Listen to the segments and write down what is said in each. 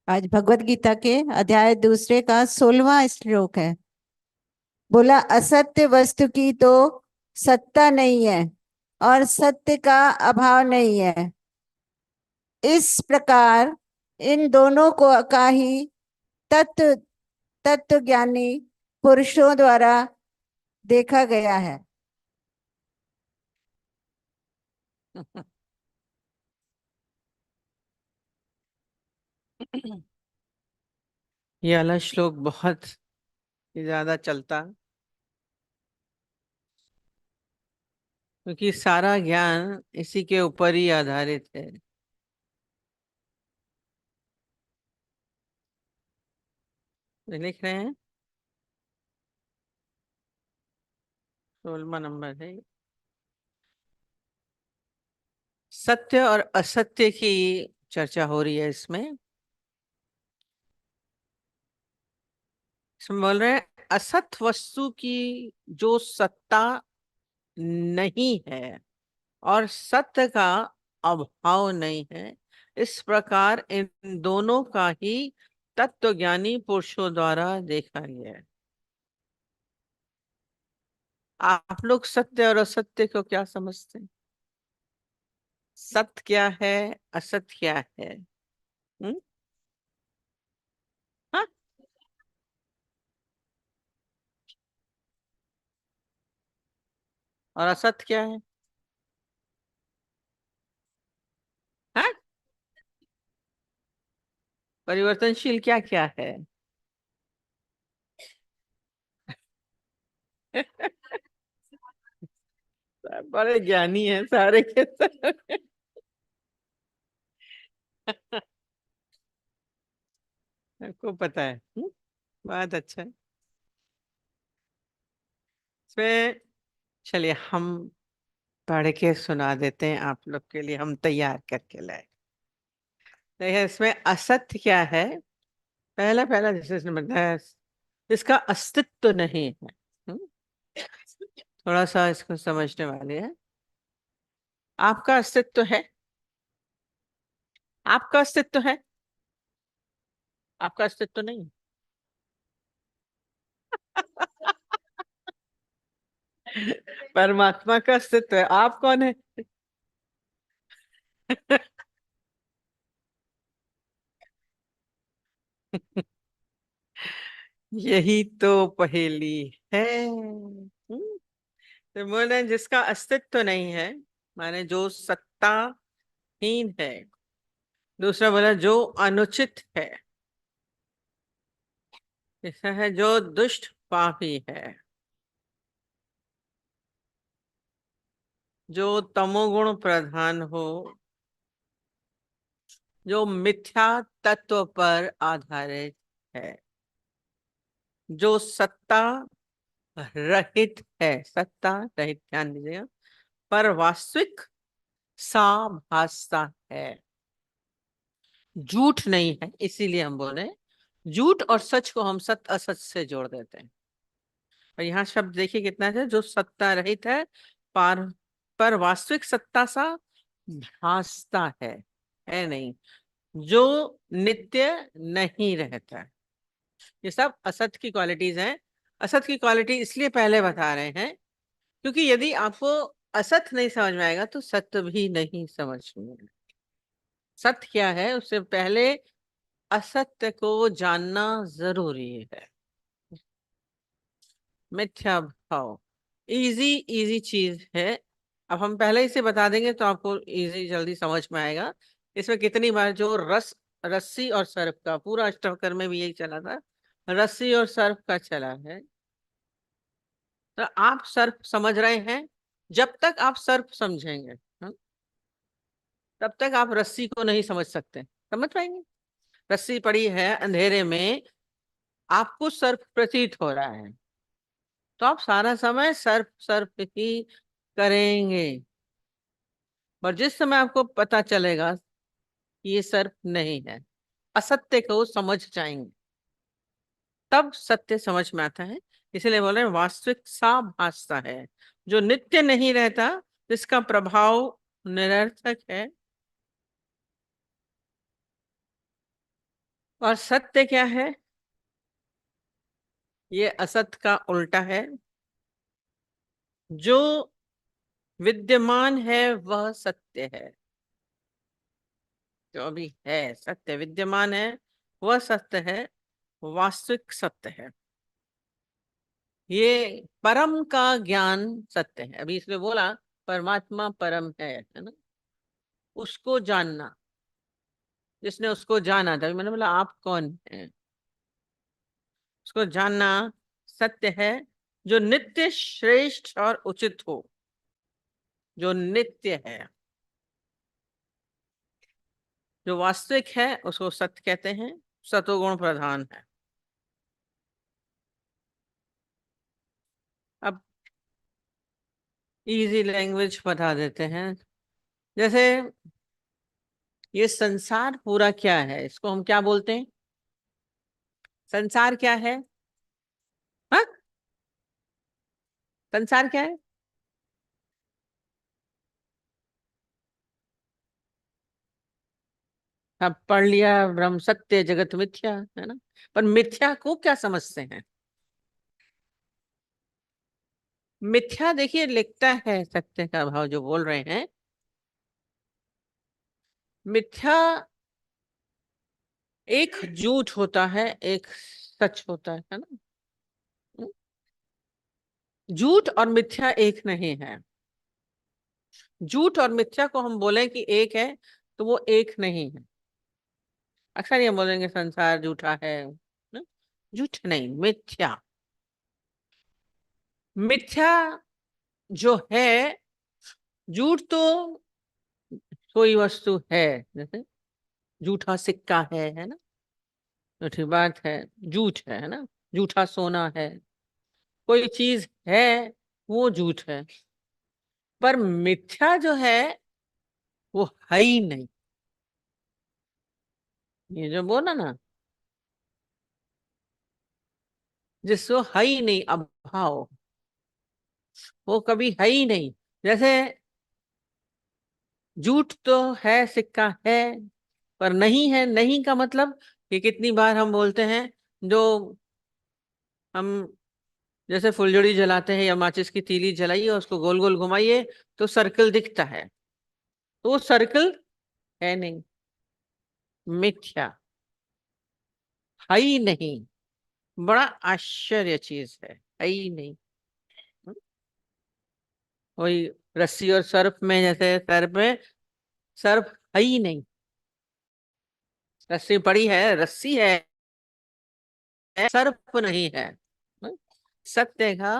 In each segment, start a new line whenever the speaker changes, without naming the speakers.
आज भगवत गीता के अध्याय दूसरे का 16वां श्लोक है। बोला, असत्य वस्तु की तो सत्ता नहीं है और सत्य का अभाव नहीं है। इस प्रकार इन दोनों को का ही तत्व तत्व ज्ञानी पुरुषों द्वारा देखा गया है।
ये वाला श्लोक बहुत ही ज्यादा चलता, क्योंकि सारा ज्ञान इसी के ऊपर ही आधारित है। लिख रहे हैं, 16वां नंबर है। सत्य और असत्य की चर्चा हो रही है इसमें। इसमें बोल रहे हैं, असत वस्तु की जो सत्ता नहीं है और सत्य का अभाव नहीं है, इस प्रकार इन दोनों का ही तत्वज्ञानी पुरुषों द्वारा देखा गया है। आप लोग सत्य और असत्य को क्या समझते हैं? सत्य क्या है, असत्य क्या है? हम्म? हाँ? और असत्य क्या है? हाँ? परिवर्तनशील क्या क्या है? बड़े ज्ञानी हैं सारे के सारे। आपको पता है। बहुत अच्छा है। इसमें चलिए हम पढ़ के सुना देते हैं, आप लोग के लिए हम तैयार करके लाए। देखिए इसमें असत्य क्या है। पहला पहला जैसे इसने बताया, इसका अस्तित्व नहीं है। हम्म? थोड़ा सा इसको समझने वाले हैं। आपका अस्तित्व है? आपका अस्तित्व है? आपका अस्तित्व नहीं। परमात्मा का अस्तित्व है। आप कौन है? यही तो पहेली है। तो बोल रहे हैं, जिसका अस्तित्व नहीं है, माने जो सत्ताहीन है। दूसरा बोला जो अनुचित है। तीसरा है जो दुष्ट पापी है। जो तमोगुण प्रधान हो। जो मिथ्या तत्व पर आधारित है। जो सत्ता रहित है, सत्ता रहित, ध्यान दीजिएगा, पर वास्तविक साभासता है। झूठ नहीं है, इसीलिए हम बोले झूठ और सच को हम सत्य असत से जोड़ देते हैं। और यहाँ शब्द देखिए कितना है, जो सत्ता रहित है, पर पर वास्तविक सत्ता सा भासता है नहीं। जो नित्य नहीं रहता है। ये सब असत की क्वालिटीज हैं। असत की क्वालिटी इसलिए पहले बता रहे हैं, क्योंकि यदि आपको असत नहीं समझ में आएगा तो सत्य भी नहीं समझ में आएगा। सत्य क्या है उससे पहले असत्य को जानना जरूरी है। मिथ्या भाव इजी इजी चीज है। अब हम पहले ही से बता देंगे तो आपको इजी जल्दी समझ में आएगा। इसमें कितनी बार जो रस्सी और सर्प का, पूरा अष्टवक्र में भी यही चला था, रस्सी और सर्प का चला है। तो आप सर्प समझ रहे हैं, जब तक आप सर्प समझेंगे, तब तक आप रस्सी को नहीं समझ सकते, समझ पाएंगे? रस्सी पड़ी है अंधेरे में, आपको सर्प प्रतीत हो रहा है, तो आप सारा समय सर्प सर्प ही करेंगे। पर जिस समय आपको पता चलेगा कि ये सर्प नहीं है, असत्य को समझ जाएंगे, तब सत्य समझ में आता है। इसलिए बोल रहे हैं वास्तविक सा भासता है, जो नित्य नहीं रहता, जिसका प्रभाव निरर्थक है और सत्य क्या है? ये असत का उल्टा है। जो विद्यमान है वह सत्य है। जो अभी है सत्य, विद्यमान है, वह सत्य है, वास्तविक सत्य है। ये परम का ज्ञान सत्य है। अभी इसमें बोला परमात्मा परम है ना, उसको जानना। जिसने उसको जाना था, मैंने बोला आप कौन है, उसको जानना सत्य है। जो नित्य श्रेष्ठ और उचित हो, जो नित्य है, जो वास्तविक है, उसको सत्य कहते हैं। सतोगुण प्रधान है। अब इजी लैंग्वेज बता देते हैं। जैसे ये संसार पूरा क्या है, इसको हम क्या बोलते हैं? संसार क्या है? हाँ, संसार क्या है? अब पढ़ लिया, ब्रह्म सत्य जगत मिथ्या, है ना। पर मिथ्या को क्या समझते हैं? मिथ्या देखिए लिखता है सत्य का भाव जो बोल रहे हैं। मिथ्या एक झूठ होता है, एक सच होता है ना। झूठ और मिथ्या एक नहीं है। झूठ और मिथ्या को हम बोले कि एक है, तो वो एक नहीं है। अक्सर ये बोलेंगे संसार झूठा है ना? झूठ नहीं, मिथ्या। मिथ्या जो है, झूठ तो कोई वस्तु है, जैसे झूठा सिक्का है ना, झूठी बात है, झूठ है ना। झूठा सोना है, कोई चीज है, वो झूठ है। पर मिथ्या जो है वो है ही नहीं। ये जो बोला ना, जिसको है ही नहीं, अभाव, वो कभी है ही नहीं। जैसे झूठ तो है, सिक्का है, पर नहीं है। नहीं का मतलब कि कितनी बार हम बोलते हैं, जो हम जैसे फुलझड़ी जलाते हैं या माचिस की तीली जलाइए और उसको गोल गोल घुमाइए तो सर्कल दिखता है, तो वो सर्कल है नहीं, मिथ्या, है ही नहीं। बड़ा आश्चर्य चीज है ही नहीं। वही रस्सी और सर्प में, जैसे सर्प में सर्प है ही नहीं। रस्सी पड़ी है, रस्सी सर्प नहीं है। सत्य का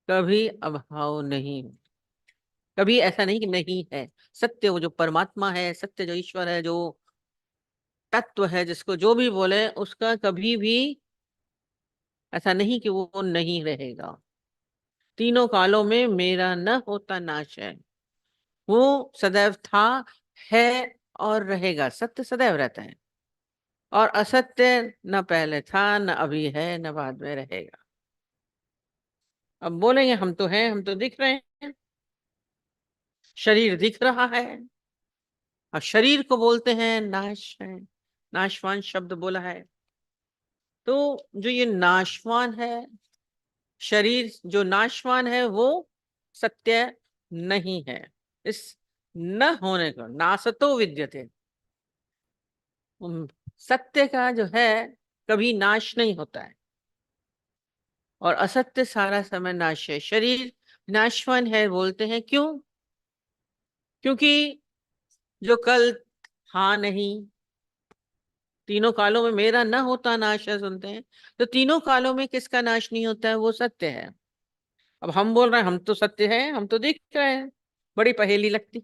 कभी अभाव नहीं, कभी ऐसा नहीं कि नहीं है। सत्य वो जो परमात्मा है, सत्य जो ईश्वर है, जो तत्व है, जिसको जो भी बोले, उसका कभी भी ऐसा नहीं कि वो नहीं रहेगा। तीनों कालों में मेरा न होता नाश है। वो सदैव था, है और रहेगा। सत्य सदैव रहता है, और असत्य न पहले था, न अभी है, न बाद में रहेगा। अब बोलेंगे हम तो हैं, हम तो दिख रहे हैं, शरीर दिख रहा है, और शरीर को बोलते हैं नाश है, नाशवान शब्द बोला है। तो जो ये नाशवान है, शरीर जो नाशवान है, वो सत्य नहीं है। इस न होने को नासतो विद्यते। सत्य का जो है कभी नाश नहीं होता है, और असत्य सारा समय नाश है। शरीर नाशवान है बोलते हैं, क्यों? क्योंकि जो कल था नहीं, तीनों कालों में मेरा न होता नाश है सुनते हैं, तो तीनों कालों में किसका नाश नहीं होता है? वो सत्य है। अब हम बोल रहे हैं हम तो सत्य हैं, हम तो दिख रहे हैं, बड़ी पहेली लगती।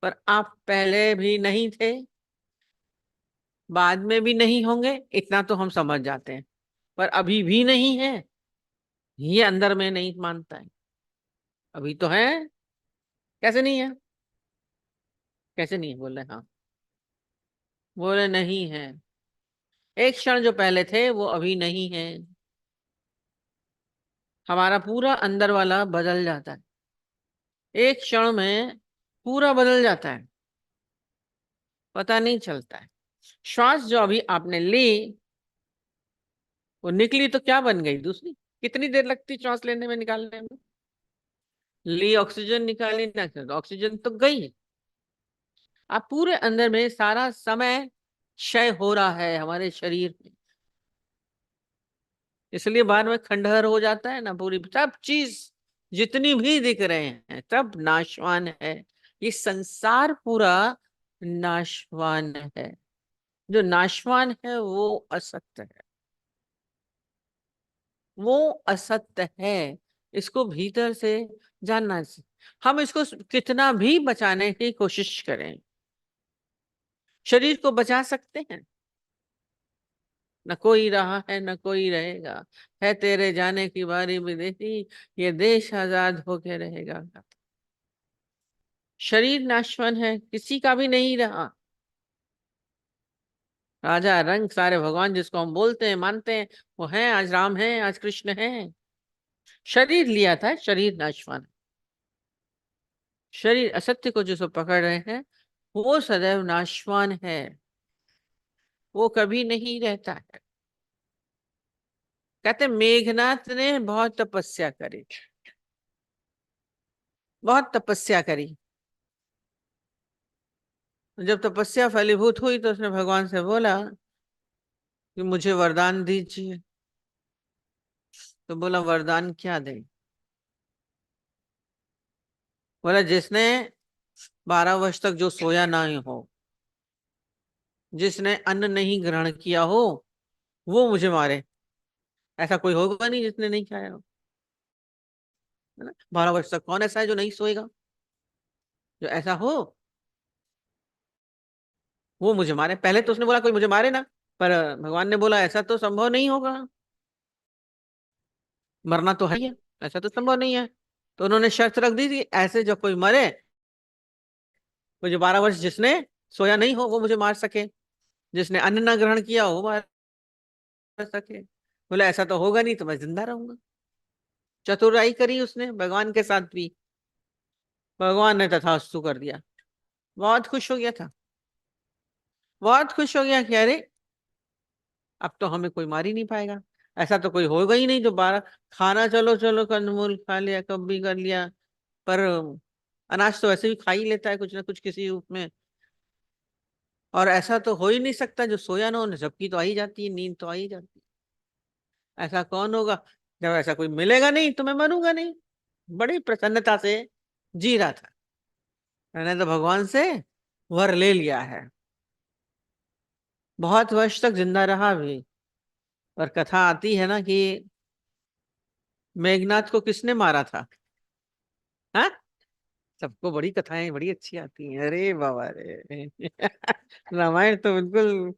पर आप पहले भी नहीं थे, बाद में भी नहीं होंगे, इतना तो हम समझ जाते हैं। पर अभी भी नहीं है, ये अंदर में नहीं मानता है। अभी तो है, कैसे नहीं है? कैसे नहीं है बोल रहे? हाँ, बोले नहीं है। एक क्षण जो पहले थे वो अभी नहीं है। हमारा पूरा अंदर वाला बदल जाता है, एक क्षण में पूरा बदल जाता है। पता नहीं चलता है। श्वास जो अभी आपने ली वो निकली तो क्या बन गई दूसरी। कितनी देर लगती श्वास लेने में निकालने में। ली ऑक्सीजन, निकाली ना, ऑक्सीजन तो गई। आप पूरे अंदर में सारा समय क्षय हो रहा है हमारे शरीर में, इसलिए बाद में खंडहर हो जाता है ना। पूरी सब चीज जितनी भी दिख रहे हैं सब नाशवान है। ये संसार पूरा नाशवान है। जो नाशवान है वो असत्य है, वो असत्य है। इसको भीतर से जानना चाहिए। हम इसको कितना भी बचाने की कोशिश करें, शरीर को बचा सकते हैं? न कोई रहा है न कोई रहेगा, है तेरे जाने की बारी विदेशी, ये देश आजाद होके रहेगा। शरीर नाशवान है, किसी का भी नहीं रहा। राजा रंग सारे भगवान जिसको हम बोलते हैं मानते हैं वो हैं, आज राम है, आज कृष्ण है। शरीर लिया था, शरीर नाशवान है। शरीर असत्य को जो सब पकड़ रहे हैं वो सदैव नाशवान है, वो कभी नहीं रहता है। कहते मेघनाथ ने बहुत तपस्या करी, बहुत तपस्या करी। जब तपस्या फलीभूत हुई तो उसने भगवान से बोला कि मुझे वरदान दीजिए। तो बोला वरदान क्या दे? बोला जिसने 12 वर्ष तक जो सोया ना हो, जिसने अन्न नहीं ग्रहण किया हो, वो मुझे मारे। ऐसा कोई होगा नहीं जिसने नहीं खाया हो, है ना। 12 वर्ष तक कौन ऐसा है जो नहीं सोएगा? जो ऐसा हो वो मुझे मारे। पहले तो उसने बोला कोई मुझे मारे ना, पर भगवान ने बोला ऐसा तो संभव नहीं होगा, मरना तो है ही है, ऐसा तो संभव नहीं है। तो उन्होंने शर्त रख दी थी ऐसे जो कोई मरे, वो जो 12 वर्ष जिसने सोया नहीं हो वो मुझे मार सके, जिसने अन्न न ग्रहण किया हो वो मार सके। बोले ऐसा तो होगा नहीं तो मैं जिंदा रहूंगा। चतुराई करी उसने भगवान के साथ भी। भगवान ने तथास्तु कर दिया। बहुत खुश हो गया था, बहुत खुश हो गया कि अरे अब तो हमें कोई मार ही नहीं पाएगा। ऐसा तो कोई होगा ही नहीं जो 12 खाना, चलो चलो कंदमूल खा लिया, कब भी कर लिया, पर अनाज तो वैसे भी खा ही लेता है कुछ ना कुछ किसी रूप में। और ऐसा तो हो ही नहीं सकता जो सोया ना हो, सबकी तो आ ही जाती है, नींद तो आ ही जाती है। ऐसा कौन होगा? जब ऐसा कोई मिलेगा नहीं तो मैं मरूंगा नहीं। बड़ी प्रसन्नता से जी रहा था। मैंने तो भगवान से वर ले लिया है। बहुत वर्ष तक जिंदा रहा भी। और कथा आती है ना कि मेघनाथ को किसने मारा था? हाँ, सबको बड़ी कथाएं बड़ी अच्छी आती हैं, अरे बाबा रे। रामायण तो बिल्कुल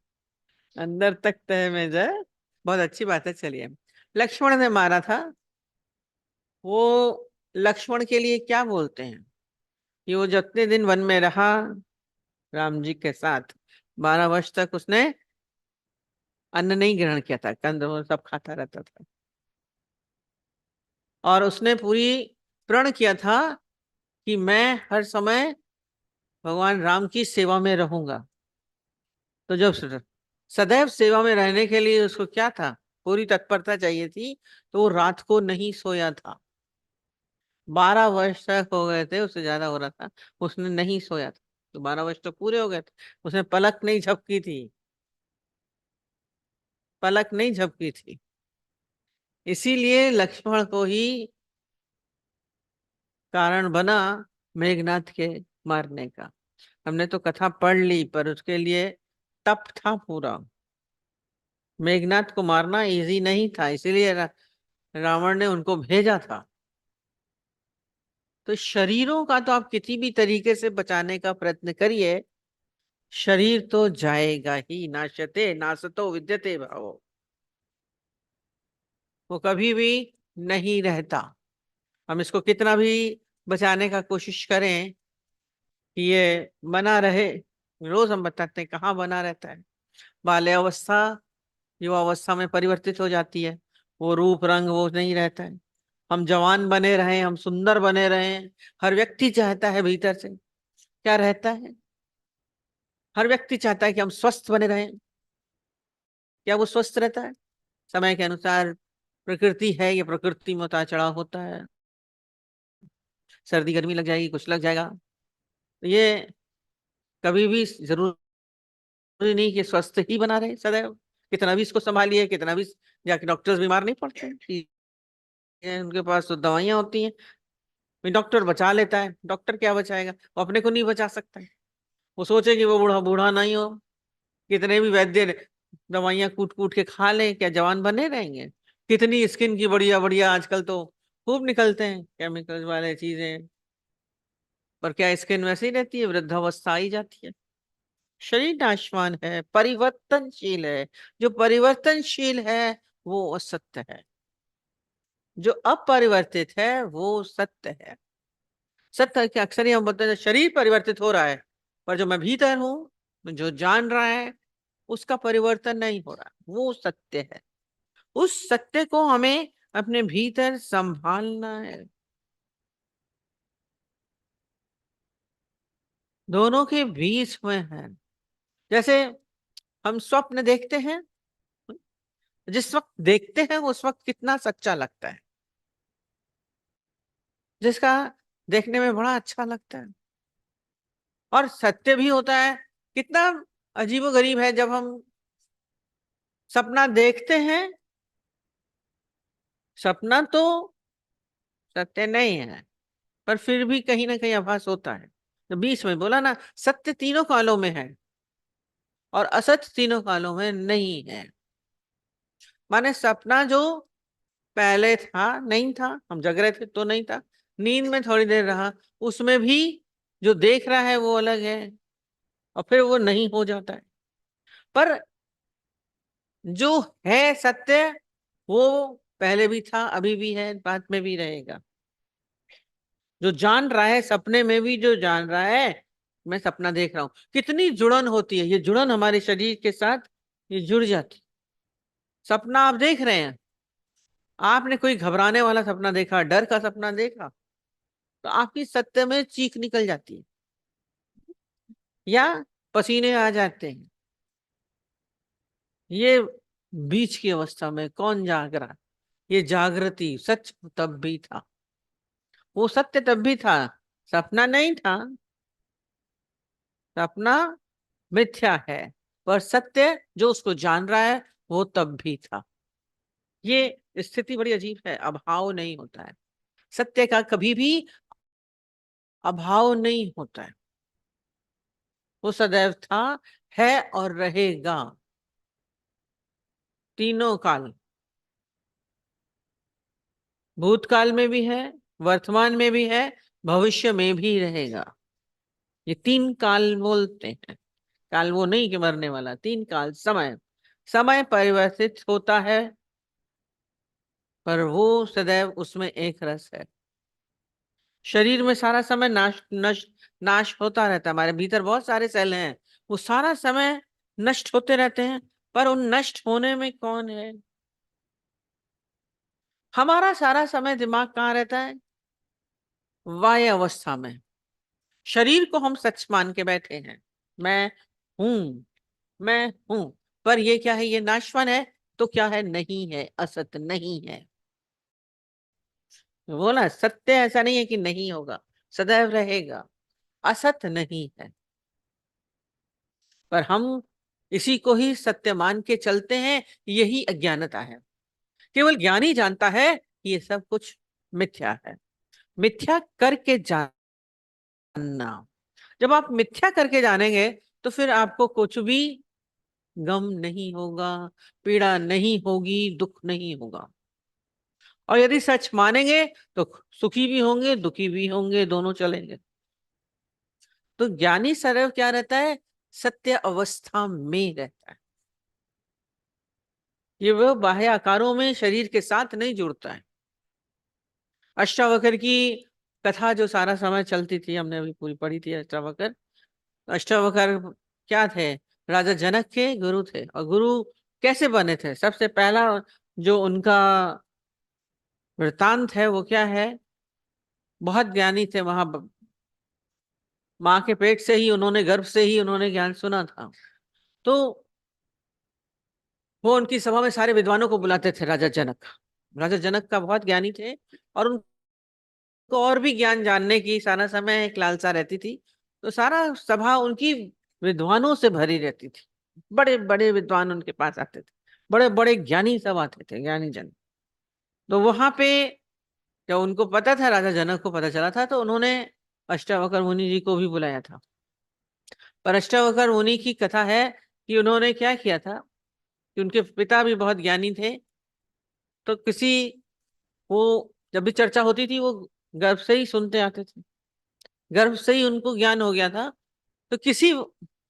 अंदर तक तह में जाए। बहुत अच्छी बात है, चलिए। लक्ष्मण ने मारा था। वो लक्ष्मण के लिए क्या बोलते हैं कि वो जितने दिन वन में रहा राम जी के साथ, 12 वर्ष तक उसने अन्न नहीं ग्रहण किया था, कंदमूल सब खाता रहता था। और उसने पूरी प्रण किया था कि मैं हर समय भगवान राम की सेवा में रहूंगा। तो जब सदैव सेवा में रहने के लिए उसको क्या था, पूरी तत्परता चाहिए थी, तो वो रात को नहीं सोया था। 12 वर्ष तक हो गए थे, उससे ज्यादा हो रहा था, उसने नहीं सोया था। तो 12 वर्ष तो पूरे हो गए थे, उसने पलक नहीं झपकी थी, पलक नहीं झपकी थी। इसीलिए लक्ष्मण को ही कारण बना मेघनाथ के मारने का। हमने तो कथा पढ़ ली पर उसके लिए तप था पूरा। मेघनाथ को मारना इजी नहीं था, इसीलिए रावण ने उनको भेजा था। तो शरीरों का तो आप किसी भी तरीके से बचाने का प्रयत्न करिए, शरीर तो जाएगा ही। नाशते नासतो विद्यते भावो, वो कभी भी नहीं रहता। हम इसको कितना भी बचाने का कोशिश करें कि ये बना रहे, रोज हम बताते हैं कहाँ बना रहता है। बाल्यावस्था युवावस्था में परिवर्तित हो जाती है, वो रूप रंग वो नहीं रहता है। हम जवान बने रहें, हम सुंदर बने रहें, हर व्यक्ति चाहता है भीतर से क्या रहता है, हर व्यक्ति चाहता है कि हम स्वस्थ बने रहें। क्या वो स्वस्थ रहता है? समय के अनुसार प्रकृति है, ये प्रकृति में उतार चढ़ाव होता है। सर्दी गर्मी लग जाएगी, कुछ लग जाएगा, तो ये कभी भी जरूरी नहीं कि स्वस्थ ही बना रहे सदैव। कितना भी इसको संभालिए, कितना भी जाके डॉक्टर्स बीमार नहीं पड़ते हैं, उनके पास तो दवाइयां होती हैं। डॉक्टर बचा लेता है, डॉक्टर क्या बचाएगा? वो अपने को नहीं बचा सकता है। वो सोचे कि वो बूढ़ा बूढ़ा नहीं हो, कितने भी वैद्य दवाइयां कूट कूट के खा लें, क्या जवान बने रहेंगे? कितनी स्किन की बढ़िया बढ़िया आजकल तो खूब निकलते हैं केमिकल्स वाले चीजें, पर क्या स्किन वैसे ही रहती है? वृद्धावस्था आई जाती है। शरीर नाशवान है, परिवर्तनशील है। जो परिवर्तनशील है वो असत्य है, जो अपरिवर्तित है वो सत्य है। सत्य है कि अक्सर ही हम बोलते हैं शरीर परिवर्तित हो रहा है, पर जो मैं भीतर हूं, जो जान रहा है, उसका परिवर्तन नहीं हो रहा, वो सत्य है। उस सत्य को हमें अपने भीतर संभालना है। दोनों के बीच में है। जैसे हम स्वप्न देखते हैं, जिस वक्त देखते हैं उस वक्त कितना सच्चा लगता है, जिसका देखने में बड़ा अच्छा लगता है, और सत्य भी होता है। कितना अजीबोगरीब है, जब हम सपना देखते हैं, सपना तो सत्य नहीं है, पर फिर भी कहीं ना कहीं आभास होता है। तो बीच में बोला ना, सत्य तीनों कालों में है और असत्य तीनों कालों में नहीं है। माने सपना जो पहले था नहीं था, हम जग रहे थे तो नहीं था, नींद में थोड़ी देर रहा, उसमें भी जो देख रहा है वो अलग है, और फिर वो नहीं हो जाता है। पर जो है सत्य, वो पहले भी था, अभी भी है, बाद में भी रहेगा। जो जान रहा है, सपने में भी जो जान रहा है, मैं सपना देख रहा हूं, कितनी जुड़न होती है, ये जुड़न हमारे शरीर के साथ ये जुड़ जाती। सपना आप देख रहे हैं, आपने कोई घबराने वाला सपना देखा, डर का सपना देखा, तो आपकी सत्य में चीख निकल जाती है या पसीने आ जाते हैं। ये बीच की अवस्था में कौन जाग रहा? ये जागृति सच तब भी था, वो सत्य तब भी था, सपना नहीं था। सपना मिथ्या है, पर सत्य जो उसको जान रहा है वो तब भी था। ये स्थिति बड़ी अजीब है, अभाव नहीं होता है। सत्य का कभी भी अभाव नहीं होता है, वो सदैव था, है और रहेगा, तीनों काल। भूतकाल में भी है, वर्तमान में भी है, भविष्य में भी रहेगा। ये तीन काल बोलते हैं। काल वो नहीं कि मरने वाला, तीन काल। समय, समय परिवर्तित होता है, पर वो सदैव उसमें एक रस है। शरीर में सारा समय नाश होता रहता है। हमारे भीतर बहुत सारे सेल हैं, वो सारा समय नष्ट होते रहते हैं, पर उन नष्ट होने में कौन है? हमारा सारा समय दिमाग कहाँ रहता है? वाह्य अवस्था में। शरीर को हम सच मान के बैठे हैं, मैं हूं, मैं हूं, पर ये क्या है? ये नाशवान है, तो क्या है? नहीं है, असत नहीं है। बोला सत्य ऐसा नहीं है कि नहीं होगा, सदैव रहेगा, असत नहीं है। पर हम इसी को ही सत्य मान के चलते हैं, यही अज्ञानता है। केवल ज्ञानी जानता है कि ये सब कुछ मिथ्या है। मिथ्या करके जानना, जब आप मिथ्या करके जानेंगे, तो फिर आपको कुछ भी गम नहीं होगा, पीड़ा नहीं होगी, दुख नहीं होगा। और यदि सच मानेंगे तो सुखी भी होंगे, दुखी भी होंगे, दोनों चलेंगे। तो ज्ञानी सदैव क्या रहता है? सत्य अवस्था में रहता है। ये वह बाह्य आकारों में शरीर के साथ नहीं जुड़ता है। अष्टावक्र की कथा जो सारा समय चलती थी, हमने अभी पूरी पढ़ी थी अष्टावक्र। अष्टावक्र क्या थे? राजा जनक के गुरु थे। और गुरु कैसे बने थे? सबसे पहला जो उनका वृतांत है वो क्या है? बहुत ज्ञानी थे, वहां माँ के पेट से ही उन्होंने, गर्भ से ही उन्होंने ज्ञान सुना था। तो वो उनकी सभा में सारे विद्वानों को बुलाते थे। राजा जनक, राजा जनक का बहुत ज्ञानी थे, और उनको और भी ज्ञान जानने की सारा समय एक लालसा रहती थी। तो सारा सभा उनकी विद्वानों से भरी रहती थी। बड़े बड़े विद्वान उनके पास आते थे, बड़े बड़े ज्ञानी सब आते थे, ज्ञानी जन। तो वहां पे जब उनको पता था, राजा जनक को पता चला था, तो उन्होंने अष्टावक्र मुनि जी को भी बुलाया था। पर अष्टावक्र मुनि की कथा है कि उन्होंने क्या किया था कि उनके पिता भी बहुत ज्ञानी थे। तो किसी, वो जब भी चर्चा होती थी वो गर्भ से ही सुनते आते थे, गर्भ से ही उनको ज्ञान हो गया था। तो किसी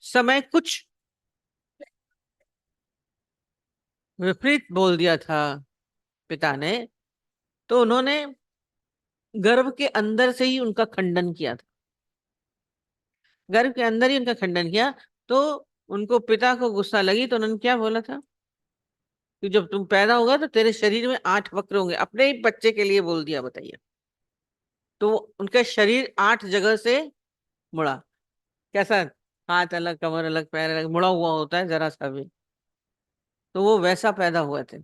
समय कुछ विपरीत बोल दिया था पिता ने, तो उन्होंने गर्भ के अंदर से ही उनका खंडन किया था, गर्भ के अंदर ही उनका खंडन किया। तो उनको पिता को गुस्सा लगी, तो उन्होंने क्या बोला था कि जब तुम पैदा होगा तो तेरे शरीर में 8 वक्र होंगे। अपने ही बच्चे के लिए बोल दिया, बताइए। तो उनका शरीर 8 जगह से मुड़ा। कैसा? हाथ अलग, कमर अलग, पैर अलग, मुड़ा हुआ होता है जरा सा भी। तो वो वैसा पैदा हुए थे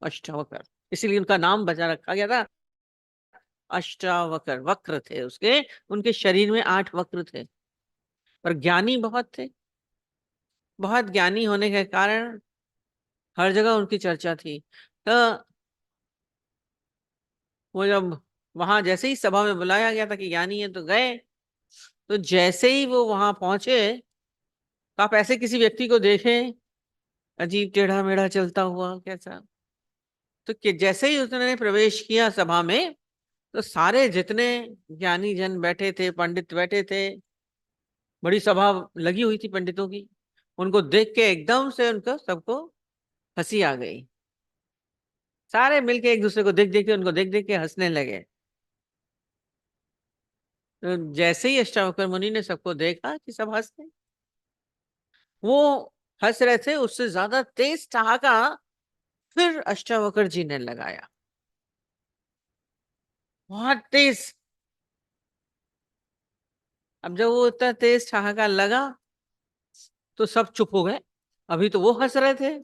अष्टावक्र, इसीलिए उनका नाम बचा रखा गया था अष्टावक्र। वक्र थे उसके, उनके शरीर में 8 वक्र थे। पर ज्ञानी बहुत थे, बहुत ज्ञानी होने के कारण हर जगह उनकी चर्चा थी। तो वो जब वहां जैसे ही सभा में बुलाया गया था कि ज्ञानी है, तो गए। तो जैसे ही वो वहां पहुंचे, तो आप ऐसे किसी व्यक्ति को देखें अजीब टेढ़ा मेढ़ा चलता हुआ कैसा, तो कि जैसे ही उसने प्रवेश किया सभा में, तो सारे जितने ज्ञानी जन बैठे थे, पंडित बैठे थे, बड़ी सभा लगी हुई थी पंडितों की, उनको देख के एकदम से उनको सबको हंसी आ गई। सारे मिलके एक दूसरे को देख देख के, उनको देख देख के हंसने लगे। तो जैसे ही अष्टावक्र मुनि ने सबको देखा कि सब हंस रहे, वो हंस रहे थे, उससे ज्यादा तेज ठहाका फिर अष्टावक्र जी ने लगाया, बहुत तेज। अब जब वो इतना तेज ठहाका लगा, तो सब चुप हो गए। अभी तो वो हंस रहे थे,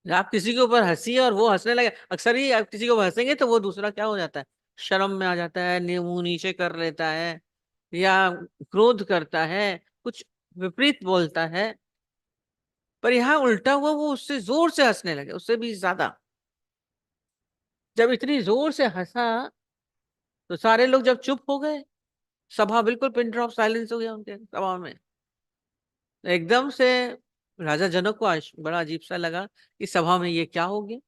आप किसी के ऊपर हंसी और वो हंसने लगे। अक्सर ही आप किसी को हंसेंगे तो वो दूसरा क्या हो जाता है, शर्म में आ जाता है, मुंह नीचे कर लेता है, या क्रोध करता है, कुछ विपरीत बोलता है। पर यहाँ उल्टा हुआ, वो उससे जोर से हंसने लगे, उससे भी ज्यादा। जब इतनी जोर से हंसा, तो सारे लोग जब चुप हो गए, सभा बिल्कुल पिन ड्रॉप साइलेंस हो गया उनके सभा में। एकदम से राजा जनक को बड़ा अजीब सा लगा कि सभा में ये क्या हो गया।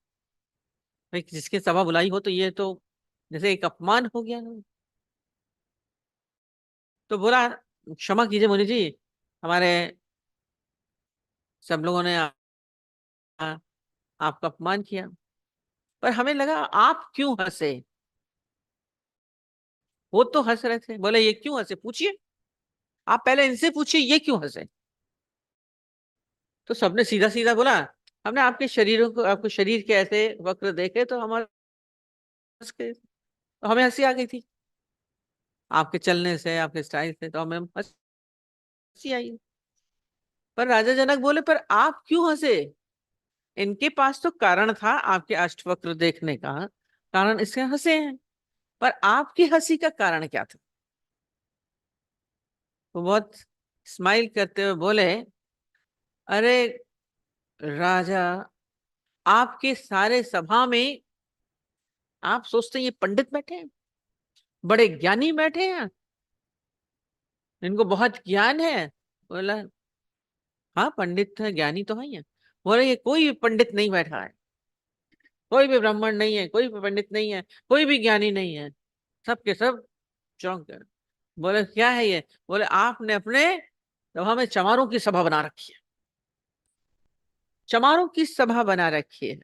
भाई जिसके सभा बुलाई हो, तो ये तो जैसे एक अपमान हो गया ना। तो बोला, क्षमा कीजिए मुनि जी, हमारे सब लोगों ने आपका अपमान किया, पर हमें लगा आप क्यों हंसे। वो तो हंस रहे थे, बोले ये क्यों हंसे, पूछिए, आप पहले इनसे पूछिए ये क्यों हंसे। तो सबने सीधा सीधा बोला, हमने आपके शरीरों को, आपको शरीर के ऐसे वक्र देखे तो हमारे तो हमें हंसी आ गई थी, आपके चलने से, आपके स्टाइल से, तो हमें हंसी आई। पर राजा जनक बोले, पर आप क्यों हंसे। इनके पास तो कारण था आपके अष्टवक्र देखने का, कारण इससे हंसे हैं। पर आपकी हंसी का कारण क्या था। वो बहुत स्माइल करते हुए बोले, अरे राजा, आपके सारे सभा में आप सोचते हैं ये पंडित बैठे हैं, बड़े ज्ञानी बैठे हैं, इनको बहुत ज्ञान है। बोला, हाँ पंडित है, ज्ञानी तो है ही है। बोले, ये कोई भी पंडित नहीं बैठा है, कोई भी ब्राह्मण नहीं है, कोई भी पंडित नहीं है, कोई भी ज्ञानी नहीं है, सब के सब चौंक गए। बोले, क्या है ये। बोले, आपने अपने सभा में चमारों की सभा बना रखी है, चमारों की सभा बना रखी है।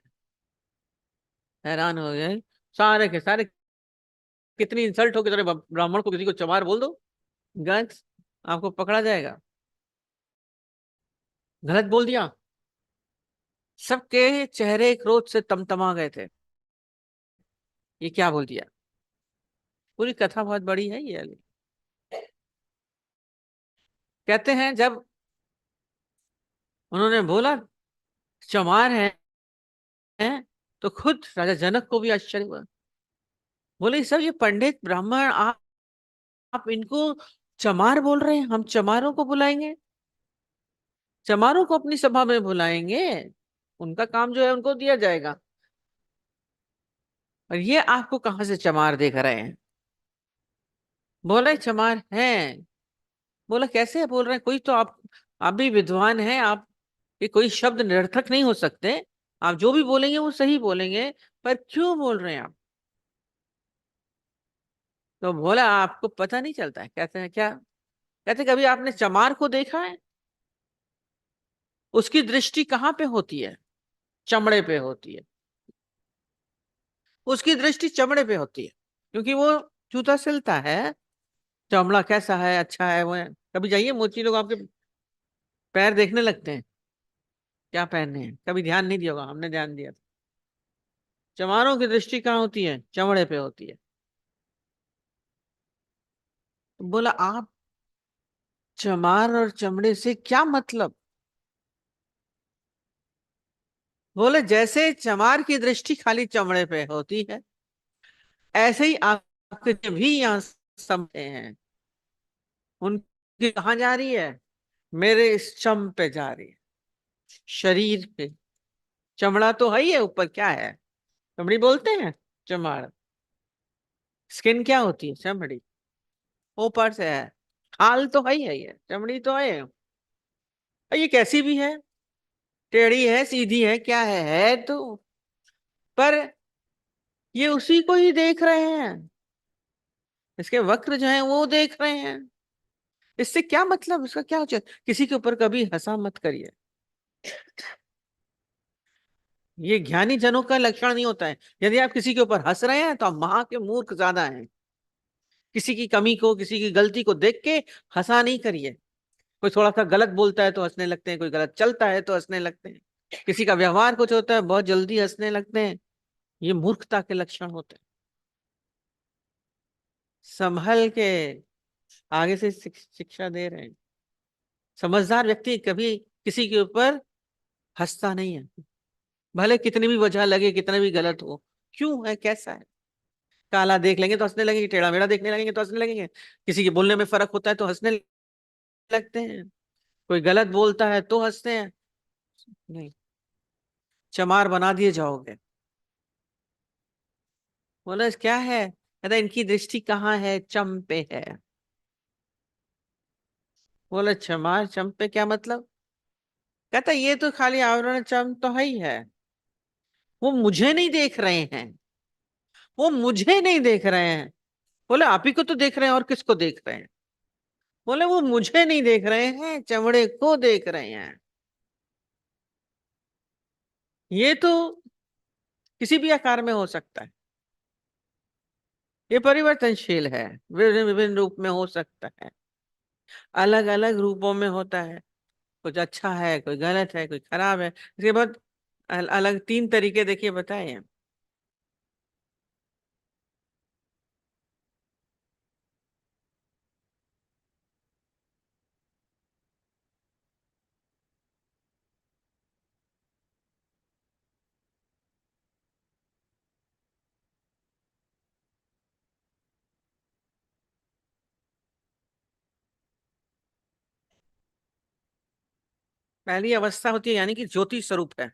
हैरान हो गए सारे के सारे। कितनी इंसल्ट हो कि तेरे ब्राह्मण को किसी को चमार बोल दो, गलत, आपको पकड़ा जाएगा, गलत बोल दिया। सबके चेहरे क्रोध से तमतमा गए थे, ये क्या बोल दिया। पूरी कथा बहुत बड़ी है ये वाली। कहते हैं जब उन्होंने बोला चमार है, तो खुद राजा जनक को भी आश्चर्य हुआ। बोले सब ये पंडित ब्राह्मण, आप इनको चमार बोल रहे हैं, हम चमारों को बुलाएंगे, चमारों को अपनी सभा में बुलाएंगे, उनका काम जो है उनको दिया जाएगा, और ये आपको कहां से चमार देख रहे हैं? बोले चमार हैं। बोला कैसे बोल रहे हैं? कोई तो आप भी विद्वान हैं, आप ये कोई शब्द निरर्थक नहीं हो सकते, आप जो भी बोलेंगे वो सही बोलेंगे, पर क्यों बोल रहे हैं आप? तो बोला आपको पता नहीं चलता है? कहते हैं क्या? कहते कभी आपने चमार को देखा है? उसकी दृष्टि कहाँ पे होती है? चमड़े पे होती है। उसकी दृष्टि चमड़े पे होती है, क्योंकि वो जूता सिलता है, चमड़ा कैसा है, अच्छा है वो है। कभी जाइए, मोची लोग आपके पैर देखने लगते हैं, क्या पहनने हैं, कभी ध्यान नहीं दिया होगा, हमने ध्यान दिया था। चमारों की दृष्टि कहाँ होती है? चमड़े पे होती है। तो बोला आप चमार और चमड़े से क्या मतलब? बोले जैसे चमार की दृष्टि खाली चमड़े पे होती है, ऐसे ही आपके जो भी यहाँ समझे हैं, उनकी कहाँ जा रही है? मेरे इस चम पे जा रही है, शरीर पे। चमड़ा तो है ही है, ऊपर क्या है? चमड़ी बोलते हैं चमाड़। स्किन क्या होती है? चमड़ी। ऊपर से है, खाल तो है ही है, ये चमड़ी तो है। और ये कैसी भी है, टेढ़ी है, सीधी है, क्या है तो, पर ये उसी को ही देख रहे हैं, इसके वक्र जो है वो देख रहे हैं। इससे क्या मतलब, इसका क्या हो? किसी के ऊपर कभी हंसा मत करिए, ये ज्ञानी जनों का लक्षण नहीं होता है। यदि आप किसी के ऊपर हंस रहे हैं तो आप महा के मूर्ख ज्यादा हैं। किसी की कमी को, किसी की गलती को देख के हंसा नहीं करिए। कोई थोड़ा सा गलत बोलता है तो हंसने लगते हैं, कोई गलत चलता है तो हंसने लगते हैं, किसी का व्यवहार कुछ होता है बहुत जल्दी हंसने लगते हैं। ये मूर्खता के लक्षण होते हैं। संभल के आगे से शिक्षा दे रहे हैं। समझदार व्यक्ति कभी किसी के ऊपर हंसता नहीं है, भले कितनी भी वजह लगे, कितना भी गलत हो। क्यों है, कैसा है? काला देख लेंगे तो हंसने लगेंगे, टेढ़ा मेढ़ा देखने लगेंगे तो हंसने लगेंगे, किसी के बोलने में फर्क होता है तो हंसने लगते हैं, कोई गलत बोलता है तो हंसते हैं। नहीं, चमार बना दिए जाओगे। बोला क्या है? कहता इनकी दृष्टि कहाँ है? चम पे है। बोला चमार चम पे क्या मतलब? कहता ये तो खाली आवरण चम तो है ही है, वो मुझे नहीं देख रहे हैं, वो मुझे नहीं देख रहे हैं। बोले आप ही को तो देख रहे हैं, और किसको देख रहे हैं? बोले वो मुझे नहीं देख रहे हैं, चमड़े को देख रहे हैं। ये तो किसी भी आकार में हो सकता है, ये परिवर्तनशील है, विभिन्न विभिन्न रूप में हो सकता है, अलग अलग रूपों में होता है। कुछ अच्छा है, कोई गलत है, कोई खराब है। इसके बाद अलग तीन तरीके देखिए बताए हैं। पहली अवस्था होती है यानी कि ज्योति स्वरूप है।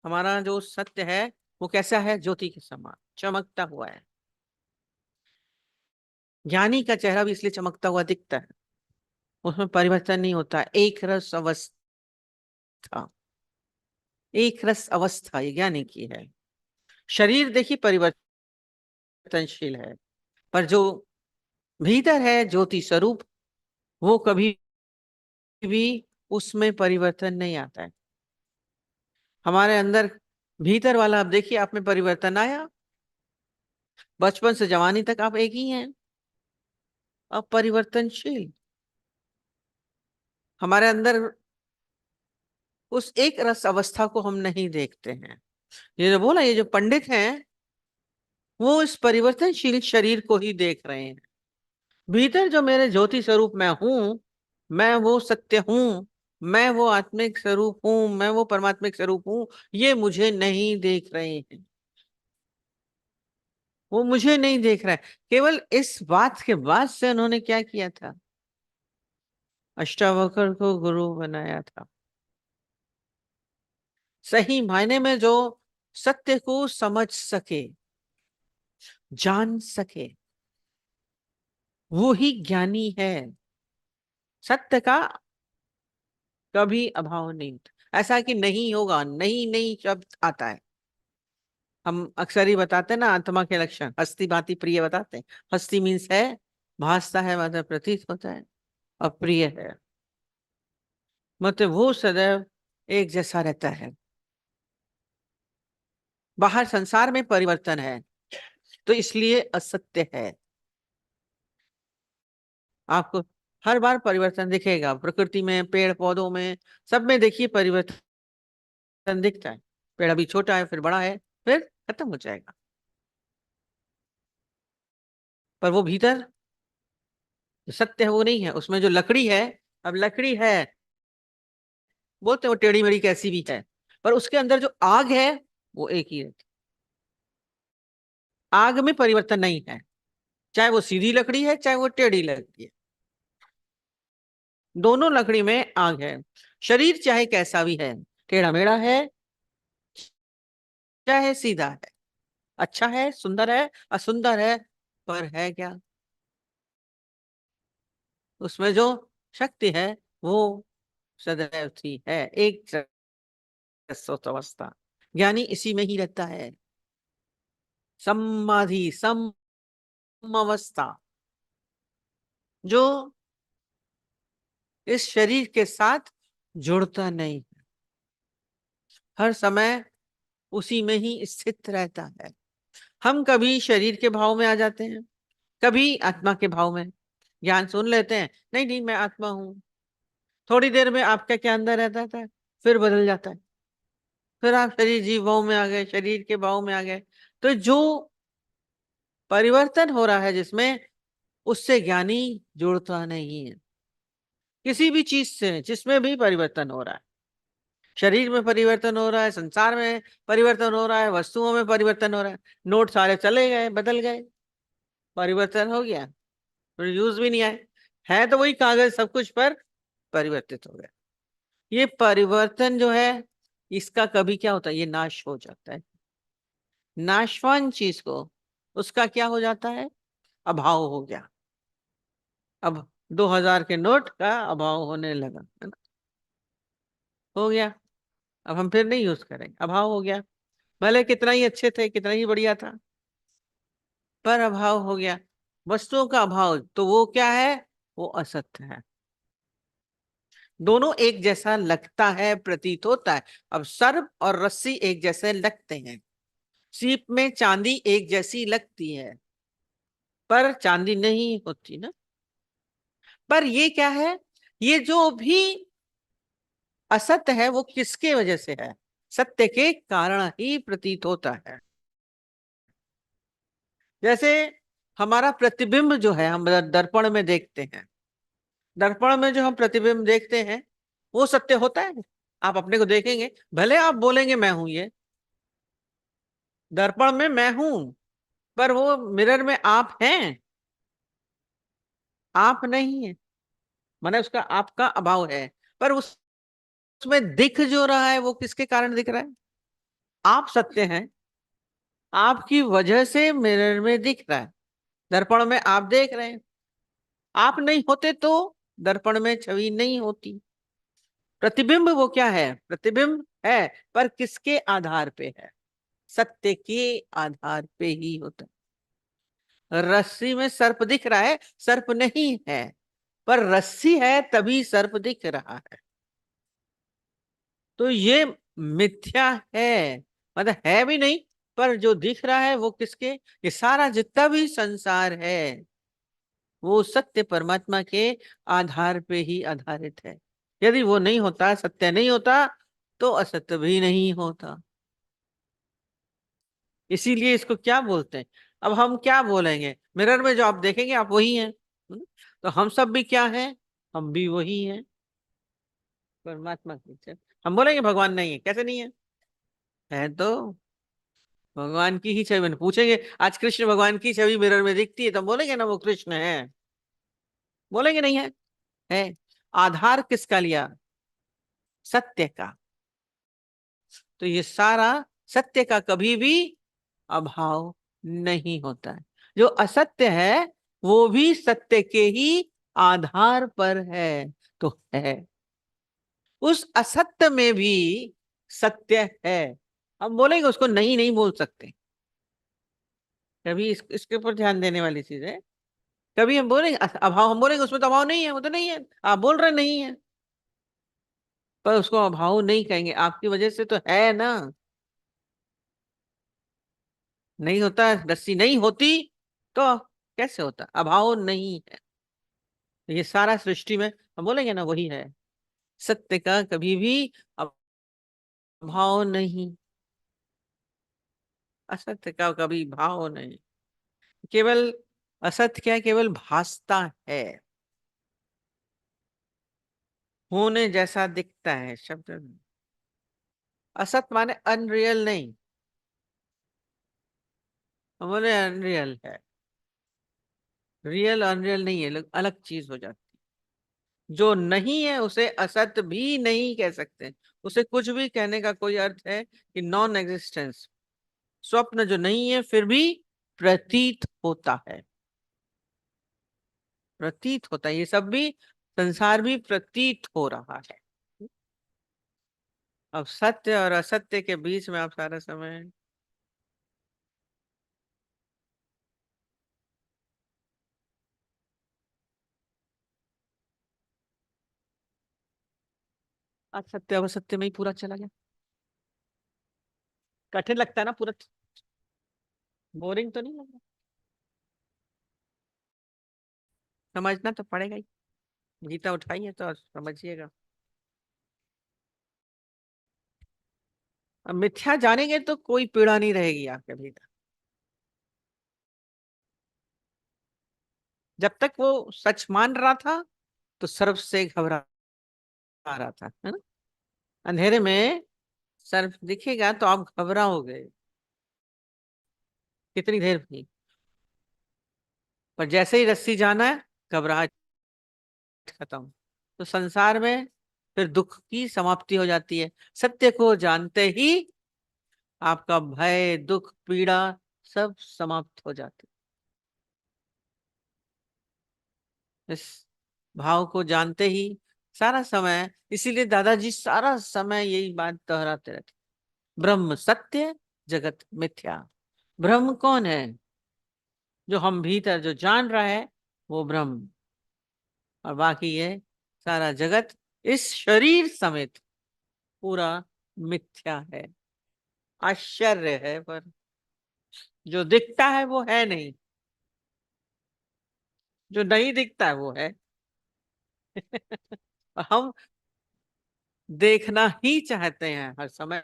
हमारा जो सत्य है वो कैसा है? ज्योति के समान चमकता हुआ है। ज्ञानी का चेहरा भी इसलिए चमकता हुआ दिखता है, उसमें परिवर्तन नहीं होता। एक रस अवस्था, एक रस अवस्था ये ज्ञानी की है। शरीर देखिए परिवर्तनशील है, पर जो भीतर है ज्योति स्वरूप, वो कभी भी उसमें परिवर्तन नहीं आता है। हमारे अंदर भीतर वाला, अब देखिए आप में परिवर्तन आया, बचपन से जवानी तक आप एक ही हैं, अब परिवर्तनशील। हमारे अंदर उस एक रस अवस्था को हम नहीं देखते हैं। ये जो बोला, ये जो पंडित हैं वो इस परिवर्तनशील शरीर को ही देख रहे हैं, भीतर जो मेरे ज्योति स्वरूप मैं हूं, मैं वो सत्य हूं, मैं वो आत्मिक स्वरूप हूं, मैं वो परमात्मिक स्वरूप हूं, ये मुझे नहीं देख रहे हैं। वो मुझे नहीं देख रहा है। केवल इस बात के बाद से उन्होंने क्या किया था, अष्टावक्र को गुरु बनाया था। सही मायने में जो सत्य को समझ सके, जान सके, वो ही ज्ञानी है। सत्य का कभी अभाव नहीं होता। ऐसा कि नहीं होगा, नहीं नहीं शब्द आता है। हम अक्सर ही बताते हैं ना, आत्मा के लक्षण, हस्ती भांति प्रिय बताते हैं। हस्ती मीन्स है, भासता है मतलब प्रतीत होता है, अप्रिय है मतलब वो सदैव एक जैसा रहता है। बाहर संसार में परिवर्तन है, तो इसलिए असत्य है। आपको हर बार परिवर्तन दिखेगा, प्रकृति में, पेड़ पौधों में, सब में देखिए परिवर्तन दिखता है। पेड़ अभी छोटा है, फिर बड़ा है, फिर खत्म हो जाएगा। पर वो भीतर जो सत्य है वो नहीं है। उसमें जो लकड़ी है, अब लकड़ी है, बोलते हैं वो टेढ़ी मेढ़ी कैसी भी है, पर उसके अंदर जो आग है वो एक ही है। आग में परिवर्तन नहीं है, चाहे वो सीधी लकड़ी है चाहे वो टेढ़ी लकड़ी है, दोनों लकड़ी में आग है। शरीर चाहे कैसा भी है, टेढ़ा मेढ़ा है चाहे सीधा है, अच्छा है, सुंदर है, असुंदर है, पर है क्या, उसमें जो शक्ति है वो सदैव थी है, एक सरस्वत अवस्था। ज्ञानी इसी में ही रहता है, समाधि सम अवस्था, जो इस शरीर के साथ जुड़ता नहीं, हर समय उसी में ही स्थित रहता है। हम कभी शरीर के भाव में आ जाते हैं, कभी आत्मा के भाव में। ज्ञान सुन लेते हैं, नहीं नहीं मैं आत्मा हूं, थोड़ी देर में आपका क्या अंदर रहता था, फिर बदल जाता है, फिर आप शरीर जीव भाव में आ गए, शरीर के भाव में आ गए। तो जो परिवर्तन हो रहा है जिसमें, उससे ज्ञानी जुड़ता नहीं है। किसी भी चीज से जिसमें भी परिवर्तन हो रहा है, शरीर में परिवर्तन हो रहा है, संसार में परिवर्तन हो रहा है, वस्तुओं में परिवर्तन हो रहा है। नोट सारे चले गए, बदल गए, परिवर्तन हो गया, तो यूज भी नहीं आए, है तो वही कागज सब कुछ, पर परिवर्तित हो गया। ये परिवर्तन जो है, इसका कभी क्या होता है, ये नाश हो जाता है। नाशवान चीज को, उसका क्या हो जाता है, अभाव हो गया। अब 2000 के नोट का अभाव होने लगा, है ना, हो गया। अब हम फिर नहीं यूज करेंगे, अभाव हो गया। भले कितना ही अच्छे थे, कितना ही बढ़िया था, पर अभाव हो गया। वस्तुओं का अभाव, तो वो क्या है, वो असत्य है। दोनों एक जैसा लगता है, प्रतीत होता है। अब सर्प और रस्सी एक जैसे लगते हैं, सीप में चांदी एक जैसी लगती है, पर चांदी नहीं होती ना। पर ये क्या है, ये जो भी असत्य है वो किसके वजह से है, सत्य के कारण ही प्रतीत होता है। जैसे हमारा प्रतिबिंब जो है, हम दर्पण में देखते हैं, दर्पण में जो हम प्रतिबिंब देखते हैं वो सत्य होता है। आप अपने को देखेंगे, भले आप बोलेंगे मैं हूं, ये दर्पण में मैं हूं, पर वो मिरर में आप हैं, आप नहीं है, माने उसका आपका अभाव है। पर उसमें दिख जो रहा है वो किसके कारण दिख रहा है, आप सत्य हैं, आपकी वजह से मिरर में दिख रहा है, दर्पण में आप देख रहे हैं। आप नहीं होते तो दर्पण में छवि नहीं होती। प्रतिबिंब वो क्या है, प्रतिबिंब है, पर किसके आधार पे है, सत्य के आधार पे ही होता है। रस्सी में सर्प दिख रहा है, सर्प नहीं है, पर रस्सी है तभी सर्प दिख रहा है। तो ये मिथ्या है, मतलब है भी नहीं, पर जो दिख रहा है वो किसके, ये सारा जितना भी संसार है वो सत्य परमात्मा के आधार पे ही आधारित है। यदि वो नहीं होता, सत्य नहीं होता, तो असत्य भी नहीं होता। इसीलिए इसको क्या बोलते हैं। अब हम क्या बोलेंगे, मिरर में जो आप देखेंगे आप वही हैं, तो हम सब भी क्या है, हम भी वही हैं, परमात्मा की इच्छा। हम बोलेंगे भगवान नहीं है, कैसे नहीं है तो भगवान की ही छवि। पूछेंगे आज कृष्ण भगवान की छवि मिरर में दिखती है, तो हम बोलेंगे ना वो कृष्ण है, बोलेंगे नहीं है। आधार किसका लिया, सत्य का। तो ये सारा सत्य का कभी भी अभाव नहीं होता है। जो असत्य है वो भी सत्य के ही आधार पर है, तो है। उस असत्य में भी सत्य है। हम बोलेंगे उसको नहीं, नहीं बोल सकते। कभी इसके ऊपर ध्यान देने वाली चीज है। कभी हम बोलेंगे अभाव, हम बोलेंगे उसमें तो अभाव नहीं है, वो तो नहीं है, आप बोल रहे नहीं है, पर उसको अभाव नहीं कहेंगे, आपकी वजह से तो है ना। नहीं होता, रस्सी नहीं होती तो कैसे होता, अभाव नहीं है। तो ये सारा सृष्टि में हम बोलेंगे ना वही है। सत्य का कभी भी अभाव नहीं, असत्य का कभी भाव नहीं। केवल असत्य क्या है, केवल भासता है, होने जैसा दिखता है शब्द। असत माने अनरियल नहीं, हम बोले अनरियल है। रियल अनरियल नहीं है, अलग चीज हो जाती है। जो नहीं है उसे असत भी नहीं कह सकते, उसे कुछ भी कहने का कोई अर्थ है कि नॉन एग्जिस्टेंस। स्वप्न जो नहीं है फिर भी प्रतीत होता है, प्रतीत होता है, ये सब भी संसार भी प्रतीत हो रहा है। अब सत्य और असत्य के बीच में आप सारा समय, असत्य और असत्य में ही पूरा चला गया। कठिन लगता है ना पूरा, बोरिंग तो नहीं लग रहा, समझना तो पड़ेगा ही। गीता उठाइए तो समझिएगा। अब मिथ्या जानेंगे तो कोई पीड़ा नहीं रहेगी आपके भीतर। जब तक वो सच मान रहा था तो सर्प से घबरा रहा था, है ना। अंधेरे में सर्प दिखेगा तो आप घबराओगे, कितनी देर भी, पर जैसे ही रस्सी जाना है, घबराहट खत्म। तो संसार में फिर दुख की समाप्ति हो जाती है। सत्य को जानते ही आपका भय, दुख, पीड़ा सब समाप्त हो जाती है। इस भाव को जानते ही सारा समय, इसीलिए दादाजी सारा समय यही बात दोहराते रहते, ब्रह्म सत्य, जगत मिथ्या। ब्रह्म कौन है, जो हम भीतर जो जान रहा है वो ब्रह्म, और बाकी ये सारा जगत इस शरीर समेत पूरा मिथ्या है। आश्चर्य है, पर जो दिखता है वो है नहीं, जो नहीं दिखता है वो है। हम देखना ही चाहते हैं हर समय।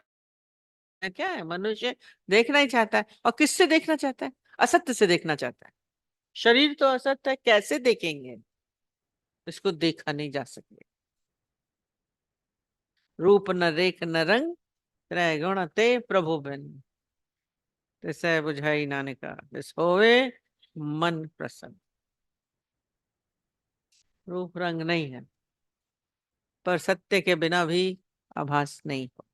क्या है, मनुष्य देखना ही चाहता है, और किससे देखना चाहता है, असत्य से देखना चाहता है। शरीर तो असत्य है, कैसे देखेंगे, इसको देखा नहीं जा सके। रूप न रेख न रंग, त्रय गुण ते प्रभु बिन, तिसै बुझाई नानका, जिस होवे मन प्रसन्न। रूप रंग नहीं है, पर सत्य के बिना भी आभास नहीं हो।